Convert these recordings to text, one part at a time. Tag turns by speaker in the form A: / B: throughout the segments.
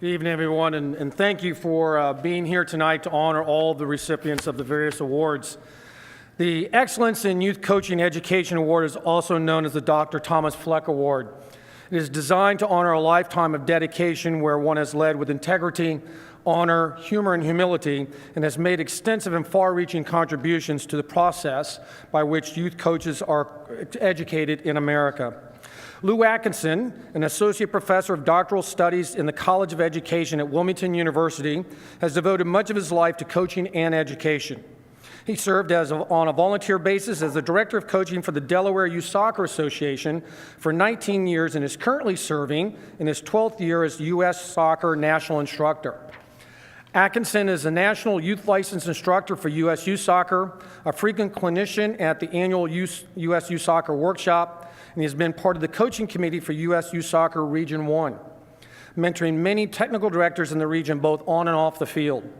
A: Good evening, everyone, and thank you for being here tonight to honor all of the recipients of the various awards. The Excellence in Youth Coaching Education Award is also known as the Dr. Thomas Fleck Award. It is designed to honor a lifetime of dedication where one has led with integrity, honor, humor, and humility, and has made extensive and far-reaching contributions to the process by which youth coaches are educated in America. Lou Atkinson, an associate professor of doctoral studies in the College of Education at Wilmington University, has devoted much of his life to coaching and education. He served on a volunteer basis as the director of coaching for the Delaware Youth Soccer Association for 19 years and is currently serving in his 12th year as U.S. Soccer National Instructor. Atkinson is a national youth license instructor for U.S. Youth Soccer, a frequent clinician at the annual U.S. Youth Soccer Workshop, and he has been part of the coaching committee for U.S. Youth Soccer Region 1, mentoring many technical directors in the region both on and off the field.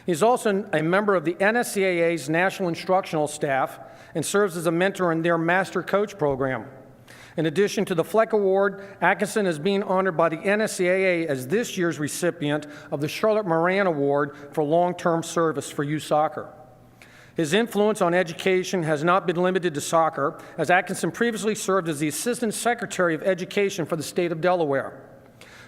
A: He's also a member of the NSCAA's National Instructional Staff and serves as a mentor in their Master Coach program. In addition to the Fleck Award, Atkinson is being honored by the NSCAA as this year's recipient of the Charlotte Moran Award for long-term service for youth soccer. His influence on education has not been limited to soccer, as Atkinson previously served as the Assistant Secretary of Education for the state of Delaware.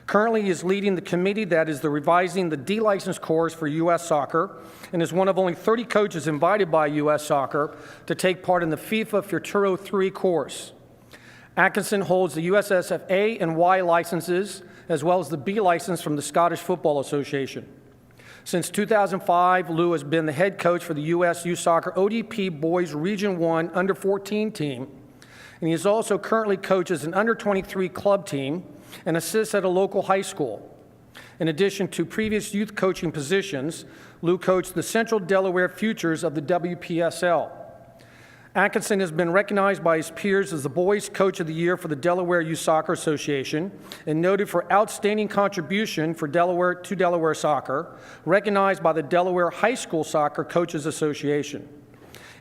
A: Currently, he is leading the committee that is revising the D-license course for U.S. Soccer and is one of only 30 coaches invited by U.S. Soccer to take part in the FIFA Futuro 3 course. Atkinson holds the USSF A and Y licenses, as well as the B license from the Scottish Football Association. Since 2005, Lou has been the head coach for the U.S. Youth Soccer ODP Boys Region 1 Under-14 team, and he is also currently coaches an Under-23 club team and assists at a local high school. In addition to previous youth coaching positions, Lou coached the Central Delaware Futures of the WPSL. Atkinson has been recognized by his peers as the Boys Coach of the Year for the Delaware Youth Soccer Association and noted for outstanding contribution for Delaware soccer, recognized by the Delaware High School Soccer Coaches Association.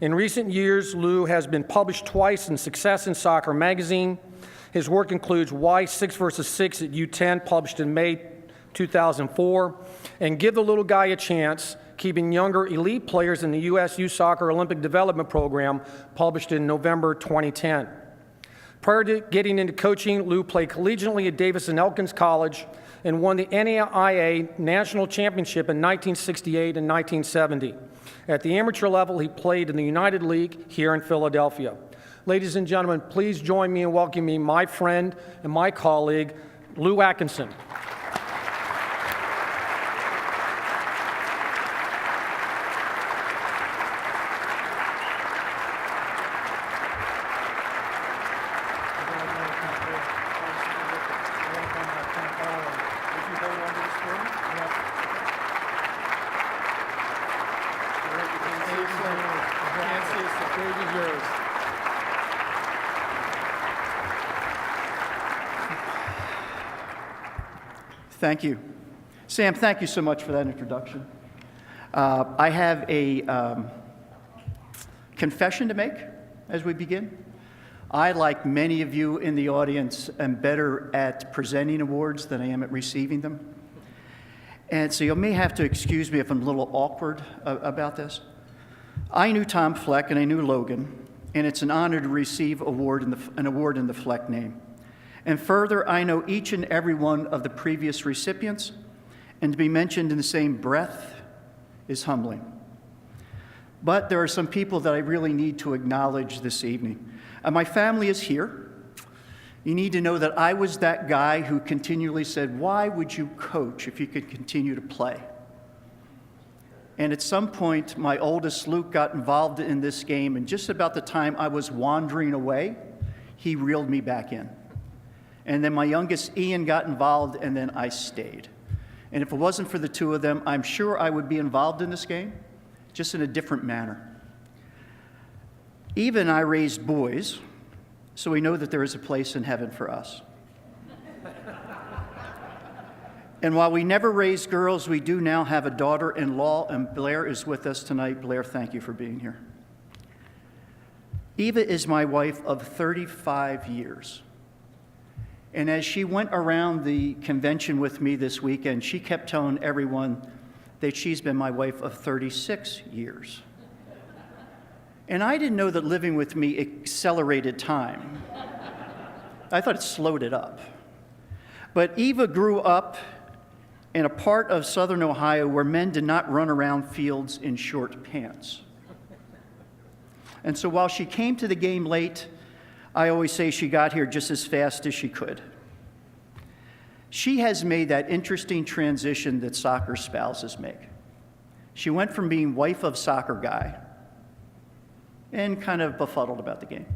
A: In recent years, Lou has been published twice in Success in Soccer magazine. His work includes Why 6 vs. 6 at U10, published in May 2004, and Give the Little Guy a Chance, Keeping Younger Elite Players in the U.S. Youth Soccer Olympic Development Program, published in November 2010. Prior to getting into coaching, Lou played collegiately at Davis and Elkins College and won the NAIA National Championship in 1968 and 1970. At the amateur level, he played in the United League here in Philadelphia. Ladies and gentlemen, please join me in welcoming my friend and my colleague, Lou Atkinson.
B: Thank you. Sam, thank you so much for that introduction. I have a confession to make as we begin. I, like many of you in the audience, am better at presenting awards than I am at receiving them. And so you may have to excuse me if I'm a little awkward about this. I knew Tom Fleck and I knew Logan, and it's an honor to receive an award in the Fleck name. And further, I know each and every one of the previous recipients, and to be mentioned in the same breath is humbling. But there are some people that I really need to acknowledge this evening. My family is here. You need to know that I was that guy who continually said, why would you coach if you could continue to play? And at some point, my oldest, Luke, got involved in this game, and just about the time I was wandering away, he reeled me back in. And then my youngest, Ian, got involved, and then I stayed. And if it wasn't for the two of them, I'm sure I would be involved in this game, just in a different manner. Eva and I raised boys, so we know that there is a place in heaven for us. And while we never raised girls, we do now have a daughter-in-law, and Blair is with us tonight. Blair, thank you for being here. Eva is my wife of 35 years. And as she went around the convention with me this weekend, she kept telling everyone that she's been my wife of 36 years. And I didn't know that living with me accelerated time. I thought it slowed it up. But Eva grew up in a part of southern Ohio where men did not run around fields in short pants. And so while she came to the game late, I always say she got here just as fast as she could. She has made that interesting transition that soccer spouses make. She went from being wife of soccer guy and kind of befuddled about the game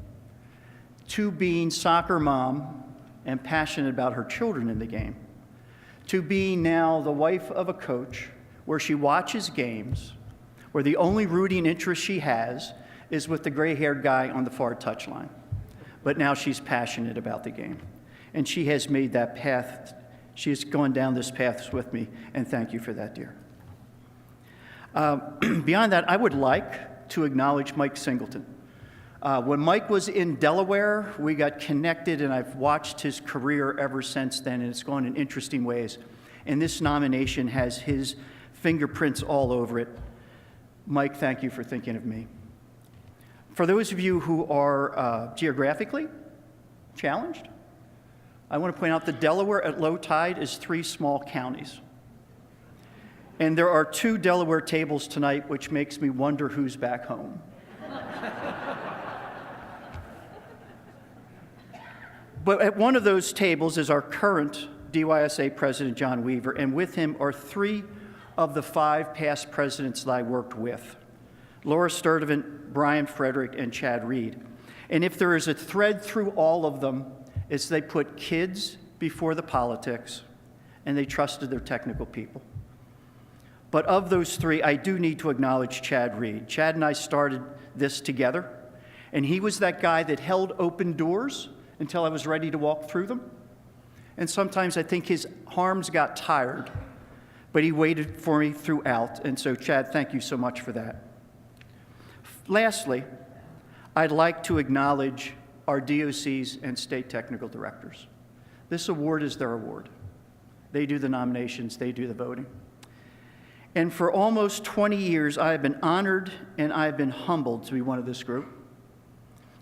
B: to being soccer mom and passionate about her children in the game, to being now the wife of a coach where she watches games, where the only rooting interest she has is with the gray-haired guy on the far touchline. But now she's passionate about the game. And she has made that path, she has gone down this path with me, and thank you for that, dear. Beyond that, I would like to acknowledge Mike Singleton. When Mike was in Delaware, we got connected, and I've watched his career ever since then, and it's gone in interesting ways. And this nomination has his fingerprints all over it. Mike, thank you for thinking of me. For those of you who are geographically challenged, I want to point out that Delaware at low tide is 3 small counties. And there are 2 Delaware tables tonight, which makes me wonder who's back home. But at one of those tables is our current DYSA president, John Weaver, and with him are 3 of the 5 past presidents that I worked with: Laura Sturdivant, Brian Frederick, and Chad Reed. And if there is a thread through all of them, it's they put kids before the politics, and they trusted their technical people. But of those 3, I do need to acknowledge Chad Reed. Chad and I started this together, and he was that guy that held open doors until I was ready to walk through them. And sometimes I think his arms got tired, but he waited for me throughout. And so, Chad, thank you so much for that. Lastly, I'd like to acknowledge our DOCs and state technical directors. This award is their award. They do the nominations, they do the voting. And for almost 20 years, I have been honored and I have been humbled to be one of this group.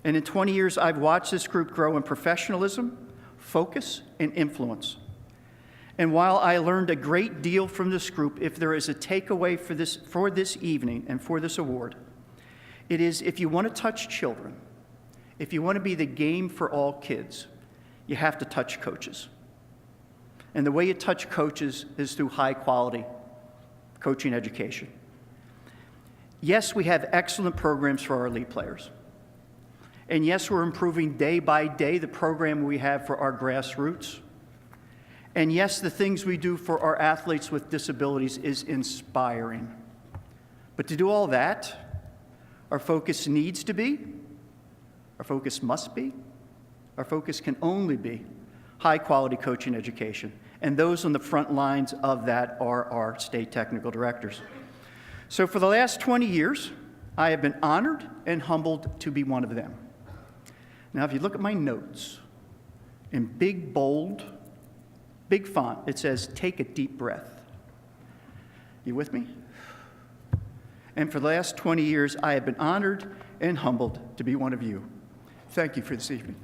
B: And in 20 years, I've watched this group grow in professionalism, focus, and influence. And while I learned a great deal from this group, if there is a takeaway for this evening and for this award, it is if you want to touch children, if you want to be the game for all kids, you have to touch coaches. And the way you touch coaches is through high-quality coaching education. Yes, we have excellent programs for our elite players. And yes, we're improving day by day the program we have for our grassroots. And yes, the things we do for our athletes with disabilities is inspiring. But to do all that, our focus needs to be, our focus must be, our focus can only be high-quality coaching education. And those on the front lines of that are our state technical directors. So for the last 20 years, I have been honored and humbled to be one of them. Now, if you look at my notes, in big, bold, big font, it says, "Take a deep breath." You with me? And for the last 20 years, I have been honored and humbled to be one of you. Thank you for this evening.